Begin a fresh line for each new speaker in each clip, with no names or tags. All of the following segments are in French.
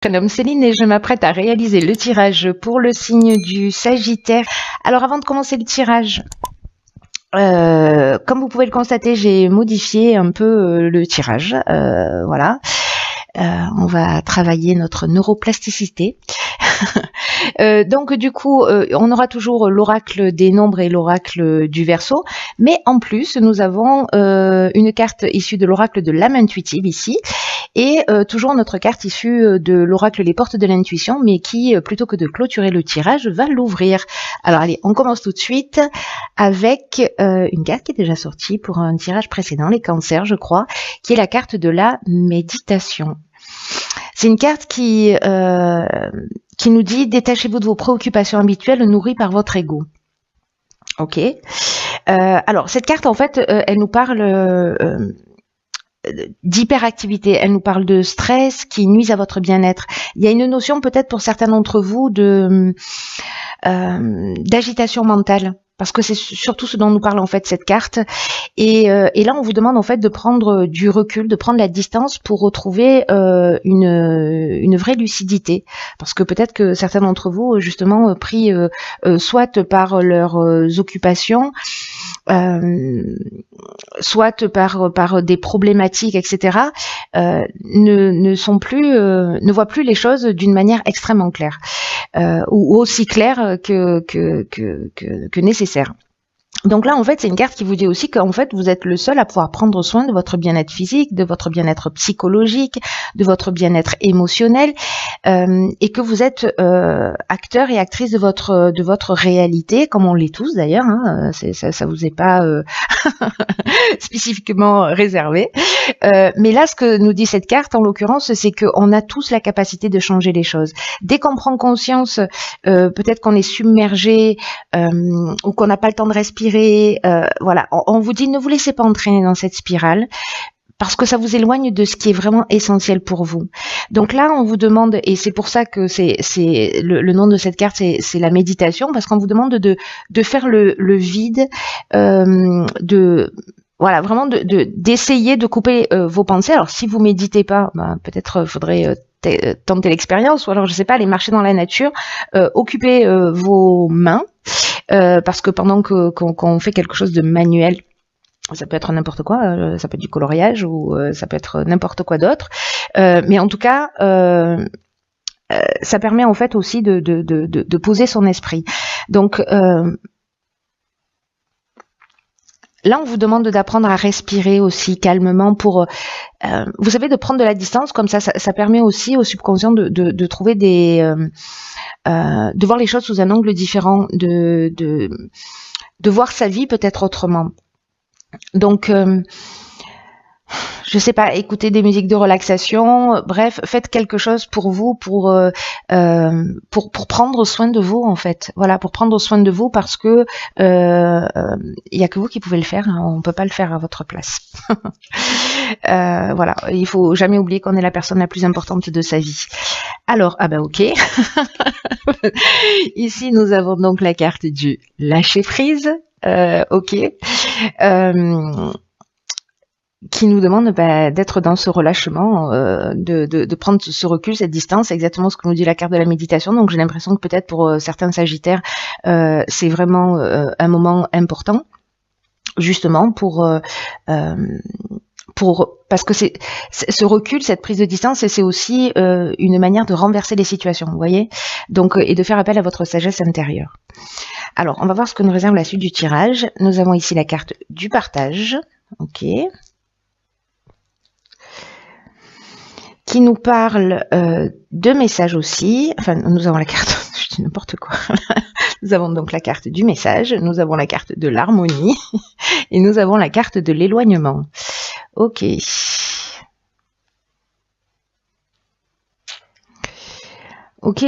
Prénomme Céline et je m'apprête à réaliser le tirage pour le signe du Sagittaire. Alors avant de commencer le tirage, comme vous pouvez le constater, j'ai modifié un peu le tirage. Voilà. On va travailler notre neuroplasticité. Donc du coup, on aura toujours l'oracle des nombres et l'oracle du Verseau, mais en plus, nous avons une carte issue de l'oracle de l'âme intuitive ici, et toujours notre carte issue de l'oracle les portes de l'intuition, mais qui, plutôt que de clôturer le tirage, va l'ouvrir. Alors allez, on commence tout de suite avec une carte qui est déjà sortie pour un tirage précédent, les cancers, je crois, qui est la carte de la méditation. C'est une carte qui nous dit « Détachez-vous de vos préoccupations habituelles nourries par votre ego ». Ok. Alors, cette carte, en fait, elle nous parle d'hyperactivité, elle nous parle de stress qui nuise à votre bien-être. Il y a une notion, peut-être pour certains d'entre vous, d'agitation mentale. Parce que c'est surtout ce dont nous parle en fait cette carte. Et là, on vous demande en fait de prendre du recul, de prendre la distance pour retrouver une vraie lucidité. Parce que peut-être que certains d'entre vous, justement, pris soit par leurs occupations, soit par des problématiques, etc., ne voient plus les choses d'une manière extrêmement claire, ou aussi claire que nécessaire. Donc là, en fait, c'est une carte qui vous dit aussi qu'en fait, vous êtes le seul à pouvoir prendre soin de votre bien-être physique, de votre bien-être psychologique, de votre bien-être émotionnel, et que vous êtes acteur et actrice de votre réalité, comme on l'est tous d'ailleurs. Hein, ça vous est pas spécifiquement réservé. Mais là, ce que nous dit cette carte, en l'occurrence, c'est qu'on a tous la capacité de changer les choses. Dès qu'on prend conscience, peut-être qu'on est submergé ou qu'on n'a pas le temps de respirer, voilà, on vous dit ne vous laissez pas entraîner dans cette spirale parce que ça vous éloigne de ce qui est vraiment essentiel pour vous. Donc là, on vous demande, et c'est pour ça que c'est le nom de cette carte, c'est la méditation, parce qu'on vous demande de faire le vide, voilà, vraiment d'essayer de couper vos pensées. Alors si vous méditez pas, peut-être faudrait tenter l'expérience, ou alors je sais pas, aller marcher dans la nature, occuper vos mains, parce que pendant qu'on fait quelque chose de manuel, ça peut être n'importe quoi, ça peut être du coloriage ou ça peut être n'importe quoi d'autre, mais en tout cas ça permet en fait aussi de poser son esprit. Donc là, on vous demande d'apprendre à respirer aussi calmement pour, vous savez, de prendre de la distance, comme ça permet aussi au subconscient de trouver de voir les choses sous un angle différent, de voir sa vie peut-être autrement. Donc, je sais pas, écoutez des musiques de relaxation, bref, faites quelque chose pour vous, pour prendre soin de vous en fait. Voilà, pour prendre soin de vous parce que y a que vous qui pouvez le faire, hein, on peut pas le faire à votre place. Voilà, il faut jamais oublier qu'on est la personne la plus importante de sa vie. Alors, ok. Ici, nous avons donc la carte du lâcher prise. Ok. Qui nous demande d'être dans ce relâchement, de prendre ce recul, cette distance, c'est exactement ce que nous dit la carte de la méditation. Donc j'ai l'impression que peut-être pour certains Sagittaires, c'est vraiment un moment important, justement parce que c'est ce recul, cette prise de distance, et c'est aussi une manière de renverser les situations, vous voyez, donc et de faire appel à votre sagesse intérieure. Alors, on va voir ce que nous réserve la suite du tirage. Nous avons ici la carte du partage, ok, qui nous parle de messages aussi. Enfin, nous avons la carte, je dis n'importe quoi. Nous avons donc la carte du message, nous avons la carte de l'harmonie et nous avons la carte de l'éloignement. Ok. Ok.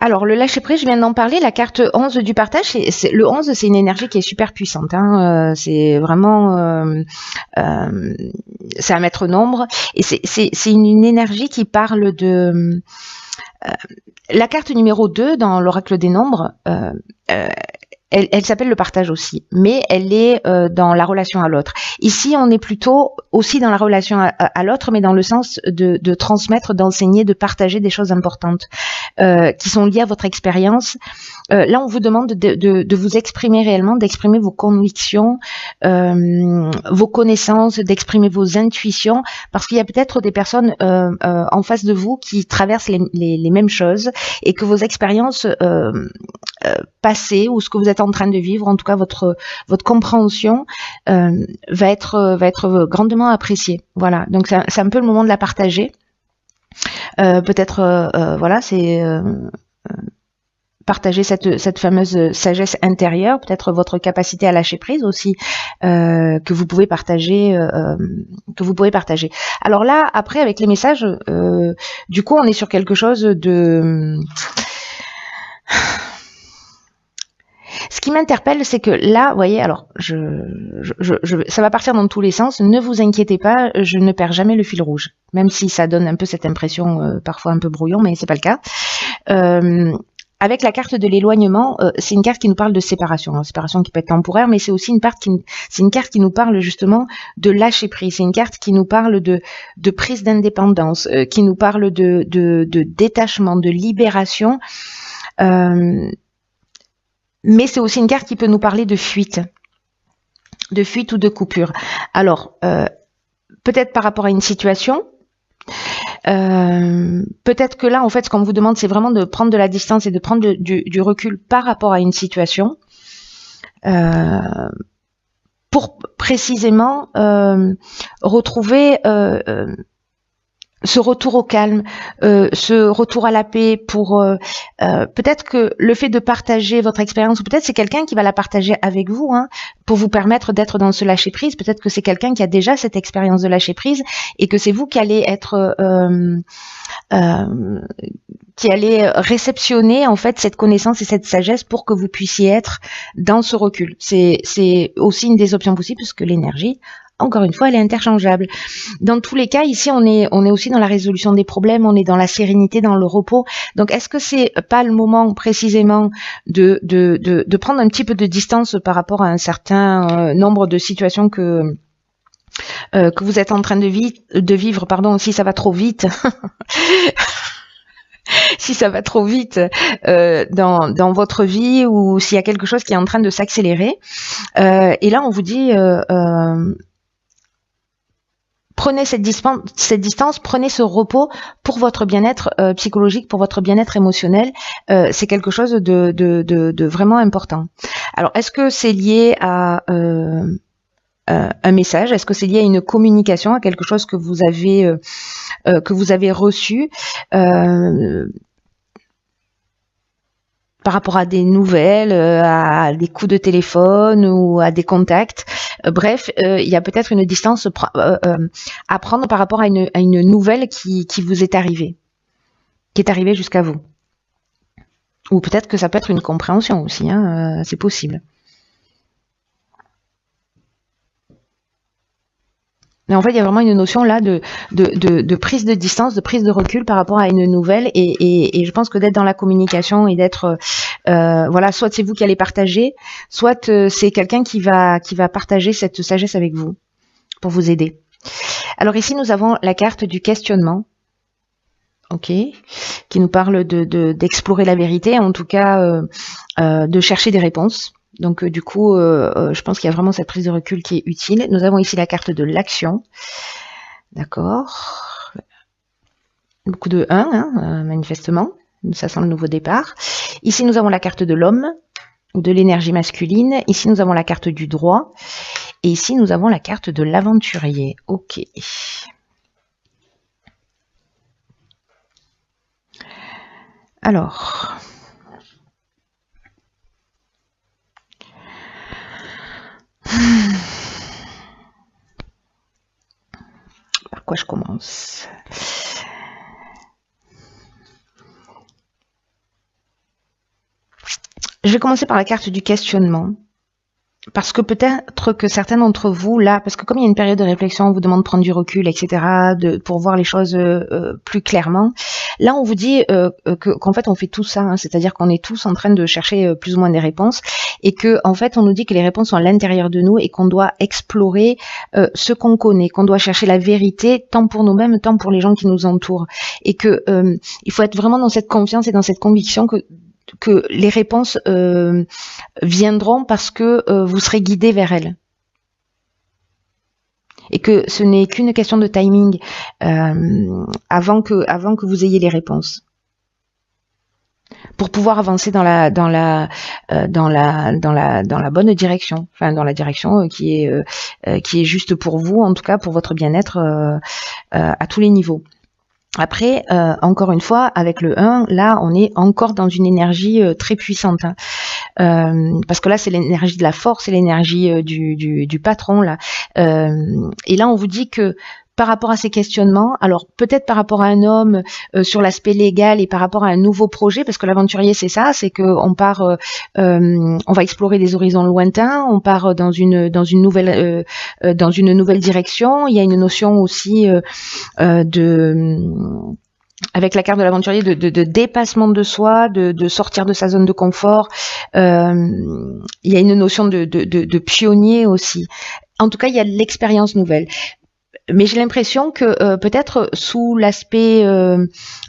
Alors, le lâcher-prise, je viens d'en parler, la carte 11 du partage, le 11, c'est une énergie qui est super puissante. Hein, c'est vraiment... c'est un maître nombre. Et c'est une énergie qui parle de... la carte numéro 2 dans l'oracle des nombres, elle s'appelle le partage aussi, mais elle est dans la relation à l'autre. Ici, on est plutôt aussi dans la relation à l'autre, mais dans le sens de transmettre, d'enseigner, de partager des choses importantes qui sont liées à votre expérience. Là, on vous demande de vous exprimer réellement, d'exprimer vos convictions, vos connaissances, d'exprimer vos intuitions, parce qu'il y a peut-être des personnes en face de vous qui traversent les mêmes choses et que vos expériences passées ou ce que vous êtes en train de vivre, en tout cas votre compréhension va être grandement appréciée. Voilà, donc c'est un peu le moment de la partager. Peut-être voilà, c'est partager cette fameuse sagesse intérieure, peut-être votre capacité à lâcher prise aussi, que vous pouvez partager. Alors là, après, avec les messages, du coup, on est sur quelque chose de... Ce qui m'interpelle, c'est que là, vous voyez, alors, ça va partir dans tous les sens. Ne vous inquiétez pas, je ne perds jamais le fil rouge, même si ça donne un peu cette impression, parfois un peu brouillon, mais c'est pas le cas. Avec la carte de l'éloignement, c'est une carte qui nous parle de séparation. Alors, séparation qui peut être temporaire, mais c'est aussi une carte qui nous parle justement de lâcher prise. C'est une carte qui nous parle de prise d'indépendance, qui nous parle de détachement, de libération. Mais c'est aussi une carte qui peut nous parler de fuite ou de coupure. Alors, peut-être par rapport à une situation. Peut-être que là, en fait, ce qu'on vous demande, c'est vraiment de prendre de la distance et de prendre du recul par rapport à une situation pour précisément retrouver ce retour au calme, ce retour à la paix, pour peut-être que le fait de partager votre expérience, ou peut-être c'est quelqu'un qui va la partager avec vous, hein, pour vous permettre d'être dans ce lâcher prise. Peut-être que c'est quelqu'un qui a déjà cette expérience de lâcher prise et que c'est vous qui allez être qui allez réceptionner en fait cette connaissance et cette sagesse pour que vous puissiez être dans ce recul. C'est aussi une des options possibles, puisque l'énergie, encore une fois, elle est interchangeable. Dans tous les cas, ici, on est aussi dans la résolution des problèmes, on est dans la sérénité, dans le repos. Donc, est-ce que c'est pas le moment précisément de prendre un petit peu de distance par rapport à un certain nombre de situations que vous êtes en train de vivre, pardon, si ça va trop vite. Si ça va trop vite dans votre vie, ou s'il y a quelque chose qui est en train de s'accélérer. Et là, on vous dit... prenez cette distance, prenez ce repos pour votre bien-être psychologique, pour votre bien-être émotionnel. C'est quelque chose de vraiment important. Alors, est-ce que c'est lié à un message? Est-ce que c'est lié à une communication, à quelque chose que vous avez reçu par rapport à des nouvelles, à des coups de téléphone ou à des contacts? Bref, il y a peut-être une distance à prendre par rapport à une nouvelle qui vous est arrivée, qui est arrivée jusqu'à vous. Ou peut-être que ça peut être une compréhension aussi, hein, c'est possible. Mais en fait, il y a vraiment une notion là de prise de distance, de prise de recul par rapport à une nouvelle, et je pense que d'être dans la communication et d'être voilà, soit c'est vous qui allez partager, soit c'est quelqu'un qui va partager cette sagesse avec vous pour vous aider. Alors ici, nous avons la carte du questionnement, ok, qui nous parle d'explorer la vérité, en tout cas de chercher des réponses. Donc du coup, je pense qu'il y a vraiment cette prise de recul qui est utile. Nous avons ici la carte de l'action. D'accord. Beaucoup de 1, hein, manifestement. Ça sent le nouveau départ. Ici, nous avons la carte de l'homme, ou de l'énergie masculine. Ici, nous avons la carte du droit. Et ici, nous avons la carte de l'aventurier. Ok. Alors... par quoi je commence? Je vais commencer par la carte du questionnement. parce que peut-être que certains d'entre vous, là, parce que comme il y a une période de réflexion, on vous demande de prendre du recul, etc., pour voir les choses plus clairement, là, on vous dit qu'en fait, on fait tout ça, hein, c'est-à-dire qu'on est tous en train de chercher plus ou moins des réponses, et que en fait, on nous dit que les réponses sont à l'intérieur de nous et qu'on doit explorer ce qu'on connaît, qu'on doit chercher la vérité, tant pour nous-mêmes, tant pour les gens qui nous entourent, et que il faut être vraiment dans cette confiance et dans cette conviction que les réponses viendront parce que vous serez guidé vers elles. Et que ce n'est qu'une question de timing avant que vous ayez les réponses. Pour pouvoir avancer dans la bonne direction, enfin dans la direction qui est juste pour vous, en tout cas pour votre bien-être à tous les niveaux. Après, encore une fois, avec le 1, là, on est encore dans une énergie très puissante. Hein. Parce que là, c'est l'énergie de la force, c'est l'énergie du patron. Là. Et là, on vous dit que par rapport à ces questionnements, alors peut-être par rapport à un homme sur l'aspect légal et par rapport à un nouveau projet, parce que l'aventurier c'est ça, c'est que on part, on va explorer des horizons lointains, on part dans une nouvelle direction. Il y a une notion aussi avec la carte de l'aventurier de dépassement de soi, de sortir de sa zone de confort. Il y a une notion de pionnier aussi. En tout cas, il y a de l'expérience nouvelle. Mais j'ai l'impression que peut-être sous l'aspect,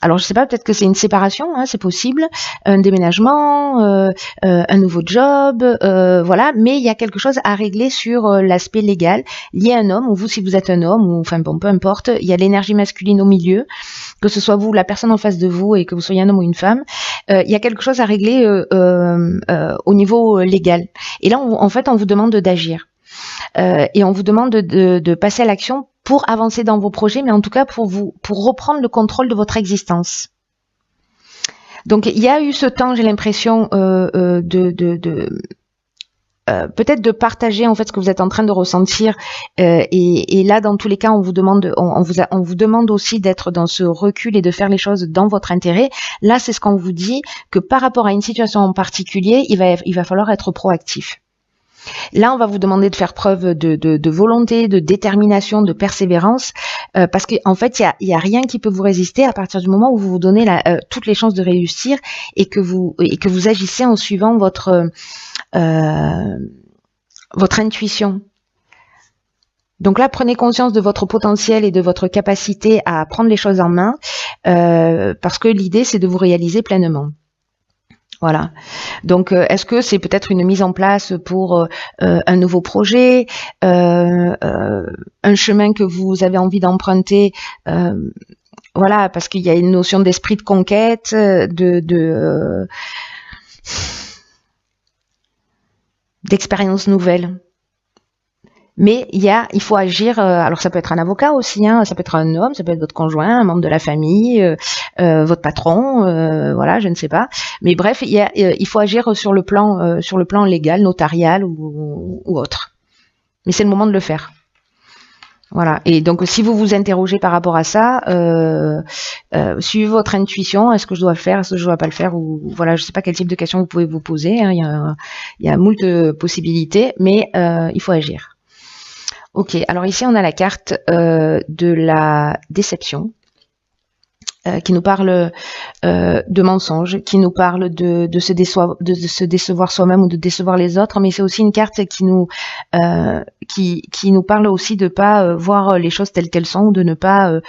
alors je sais pas, peut-être que c'est une séparation, hein, c'est possible, un déménagement, un nouveau job, voilà. Mais il y a quelque chose à régler sur l'aspect légal lié à un homme, ou vous si vous êtes un homme, ou enfin bon, peu importe. Il y a l'énergie masculine au milieu, que ce soit vous, la personne en face de vous, et que vous soyez un homme ou une femme. Il y a quelque chose à régler au niveau légal. Et là, en fait, on vous demande d'agir. Et on vous demande de passer à l'action pour avancer dans vos projets, mais en tout cas pour reprendre le contrôle de votre existence. Donc il y a eu ce temps, j'ai l'impression, peut-être de partager en fait ce que vous êtes en train de ressentir, et là dans tous les cas on vous demande aussi d'être dans ce recul et de faire les choses dans votre intérêt. Là c'est ce qu'on vous dit, que par rapport à une situation en particulier, il va falloir être proactif. Là, on va vous demander de faire preuve de volonté, de détermination, de persévérance, parce qu'en fait, il y a rien qui peut vous résister à partir du moment où vous vous donnez toutes les chances de réussir et que vous agissez en suivant votre intuition. Donc là, prenez conscience de votre potentiel et de votre capacité à prendre les choses en main, parce que l'idée, c'est de vous réaliser pleinement. Voilà. Donc, est-ce que c'est peut-être une mise en place pour un nouveau projet, un chemin que vous avez envie d'emprunter, voilà, parce qu'il y a une notion d'esprit de conquête, d'expérience nouvelle. Mais il faut agir. Alors ça peut être un avocat aussi, hein, ça peut être un homme, ça peut être votre conjoint, un membre de la famille, votre patron, voilà, je ne sais pas. Mais bref, il faut agir sur le plan légal, notarial ou autre. Mais c'est le moment de le faire. Voilà. Et donc si vous vous interrogez par rapport à ça, suivez votre intuition. Est-ce que je dois le faire, est-ce que je dois pas le faire, ou voilà, je sais pas quel type de questions vous pouvez vous poser. Hein, il y a moult possibilités, mais il faut agir. Ok, alors ici on a la carte de la déception qui nous parle de mensonges, qui nous parle de se décevoir soi-même ou de décevoir les autres, mais c'est aussi une carte qui nous parle aussi de pas voir les choses telles qu'elles sont, ou de ne pas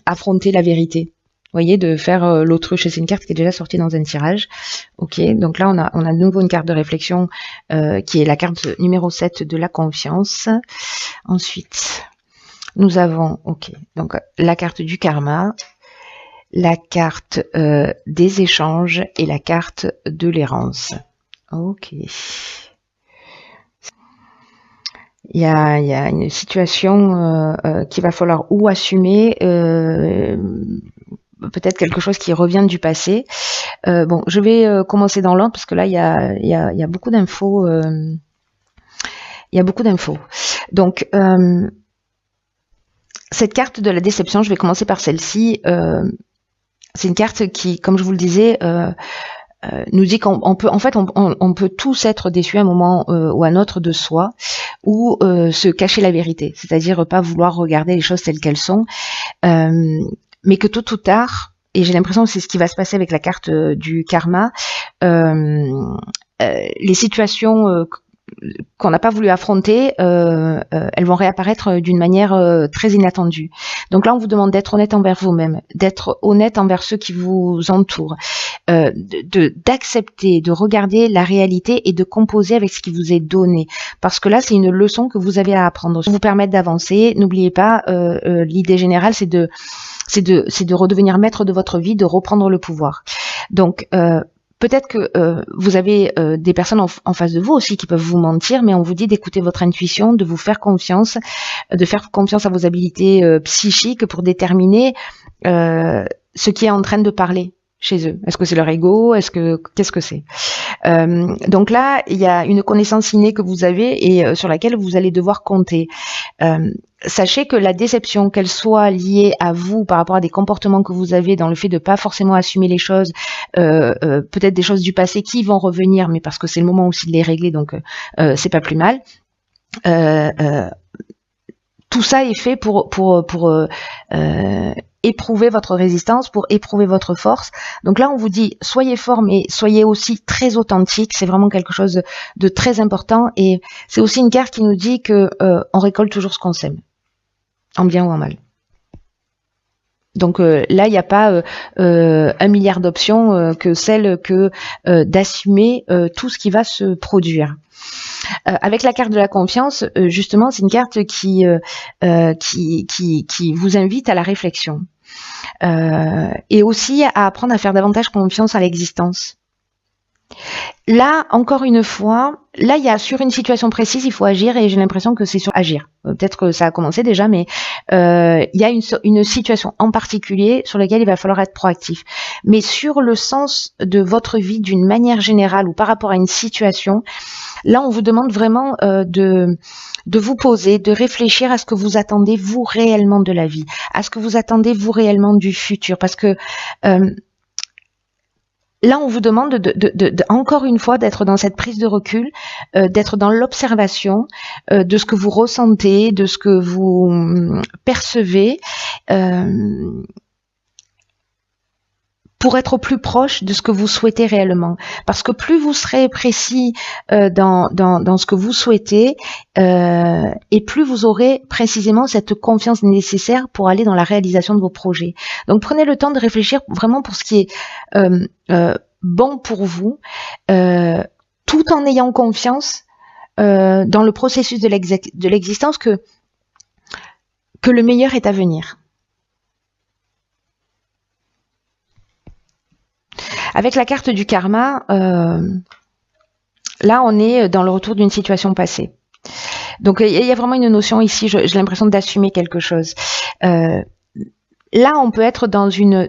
affronter la vérité. Vous voyez, de faire l'autruche. C'est une carte qui est déjà sortie dans un tirage. Ok, donc là on a de nouveau une carte de réflexion qui est la carte numéro 7 de la confiance. Ensuite, nous avons donc la carte du karma, la carte des échanges et la carte de l'errance. Ok. Il y a une situation qu'il va falloir ou assumer, peut-être quelque chose qui revient du passé. Bon, je vais commencer dans l'ordre parce que là il y a beaucoup d'infos. Il y a beaucoup d'infos. Donc cette carte de la déception, je vais commencer par celle-ci. C'est une carte qui, comme je vous le disais, nous dit qu'on peut, en fait, on peut tous être déçus à un moment ou à un autre de soi, ou se cacher la vérité, c'est-à-dire pas vouloir regarder les choses telles qu'elles sont, mais que tôt ou tard, et j'ai l'impression que c'est ce qui va se passer avec la carte du karma, les situations qu'on n'a pas voulu affronter, elles vont réapparaître d'une manière très inattendue. Donc là, on vous demande d'être honnête envers vous-même, d'être honnête envers ceux qui vous entourent, d'accepter, de regarder la réalité et de composer avec ce qui vous est donné. Parce que là, c'est une leçon que vous avez à apprendre. Pour vous permettre d'avancer, n'oubliez pas, l'idée générale, c'est de redevenir maître de votre vie, de reprendre le pouvoir. Donc, peut-être que vous avez des personnes en face de vous aussi qui peuvent vous mentir, mais on vous dit d'écouter votre intuition, de vous faire confiance, de faire confiance à vos habiletés psychiques pour déterminer ce qui est en train de parler chez eux. Est-ce que c'est leur ego? Qu'est-ce que c'est? Donc là, il y a une connaissance innée que vous avez et sur laquelle vous allez devoir compter. Sachez que la déception, qu'elle soit liée à vous par rapport à des comportements que vous avez dans le fait de pas forcément assumer les choses, peut-être des choses du passé qui vont revenir, mais parce que c'est le moment aussi de les régler, donc c'est pas plus mal. Tout ça est fait pour éprouver votre résistance, pour éprouver votre force. Donc là, on vous dit, soyez fort, mais soyez aussi très authentique. C'est vraiment quelque chose de très important. Et c'est aussi une carte qui nous dit que on récolte toujours ce qu'on sème, en bien ou en mal. Donc là, il n'y a pas 1 milliard d'options que celle que d'assumer tout ce qui va se produire. Avec la carte de la confiance, justement, c'est une carte qui vous invite à la réflexion et aussi à apprendre à faire davantage confiance à l'existence. Là, encore une fois, là, il y a sur une situation précise, il faut agir et j'ai l'impression que c'est sur agir. Peut-être que ça a commencé déjà, mais il y a une situation en particulier sur laquelle il va falloir être proactif. Mais sur le sens de votre vie d'une manière générale ou par rapport à une situation, là, on vous demande vraiment de vous poser, de réfléchir à ce que vous attendez vous réellement de la vie, à ce que vous attendez vous réellement du futur, parce que là, on vous demande encore une fois d'être dans cette prise de recul, d'être dans l'observation de ce que vous ressentez, de ce que vous percevez, pour être au plus proche de ce que vous souhaitez réellement. Parce que plus vous serez précis dans ce que vous souhaitez, et plus vous aurez précisément cette confiance nécessaire pour aller dans la réalisation de vos projets. Donc prenez le temps de réfléchir vraiment pour ce qui est bon pour vous, tout en ayant confiance dans le processus de l'existence que le meilleur est à venir. Avec la carte du karma, là on est dans le retour d'une situation passée. Donc il y a vraiment une notion ici, j'ai l'impression d'assumer quelque chose. Là on peut être dans une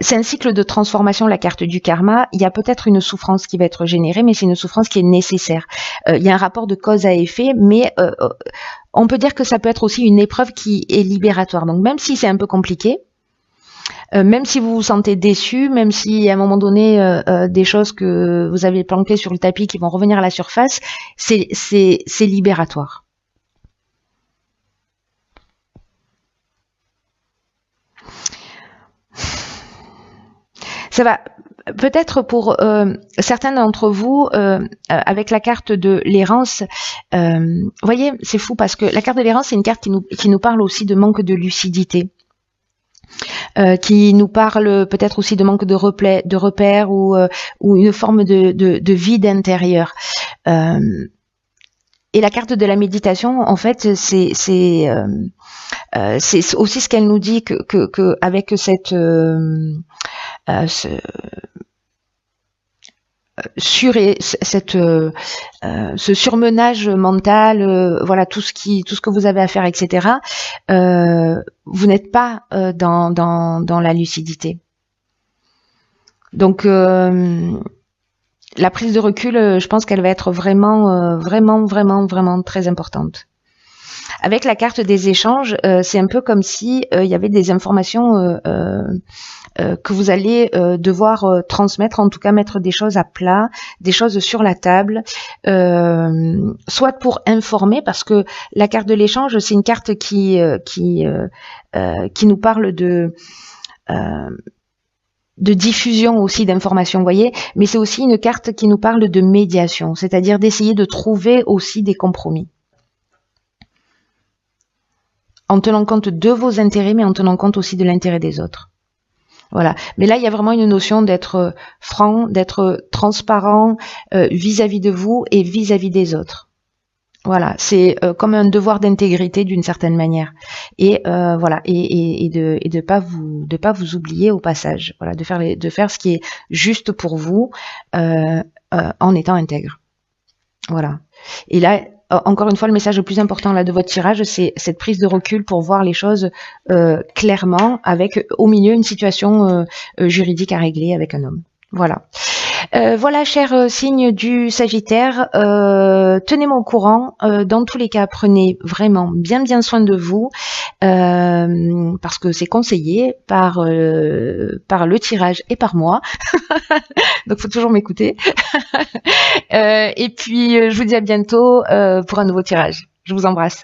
c'est un cycle de transformation, la carte du karma. Il y a peut-être une souffrance qui va être générée, mais c'est une souffrance qui est nécessaire. Il y a un rapport de cause à effet, mais on peut dire que ça peut être aussi une épreuve qui est libératoire. Donc même si c'est un peu compliqué, même si vous vous sentez déçu, même si à un moment donné des choses que vous avez planquées sur le tapis qui vont revenir à la surface, c'est libératoire. Ça va peut-être pour certains d'entre vous, avec la carte de l'errance, vous voyez, c'est fou parce que la carte de l'errance, c'est une carte qui nous parle aussi de manque de lucidité. Qui nous parle peut-être aussi de manque de repères ou une forme de vide intérieur. Et la carte de la méditation, en fait, c'est aussi ce qu'elle nous dit que avec cette ce surmenage mental, voilà tout ce que vous avez à faire, etc. Vous n'êtes pas dans la lucidité. Donc la prise de recul, je pense qu'elle va être vraiment très importante. Avec la carte des échanges, c'est un peu comme si il y avait des informations que vous allez devoir transmettre, en tout cas mettre des choses à plat, des choses sur la table, soit pour informer, parce que la carte de l'échange, c'est une carte qui nous parle de diffusion aussi d'informations, vous voyez, mais c'est aussi une carte qui nous parle de médiation, c'est-à-dire d'essayer de trouver aussi des compromis. En tenant compte de vos intérêts, mais en tenant compte aussi de l'intérêt des autres. Voilà. Mais là, il y a vraiment une notion d'être franc, d'être transparent vis-à-vis de vous et vis-à-vis des autres. Voilà, c'est comme un devoir d'intégrité d'une certaine manière, et voilà, et de pas vous oublier au passage, voilà, de faire ce qui est juste pour vous en étant intègre, voilà. Et là, encore une fois, le message le plus important là de votre tirage, c'est cette prise de recul pour voir les choses clairement, avec au milieu une situation juridique à régler avec un homme. Voilà. Voilà, cher signe du Sagittaire, tenez-moi au courant. Dans tous les cas, prenez vraiment bien soin de vous, parce que c'est conseillé par le tirage et par moi. Donc, faut toujours m'écouter. Et puis, je vous dis à bientôt pour un nouveau tirage. Je vous embrasse.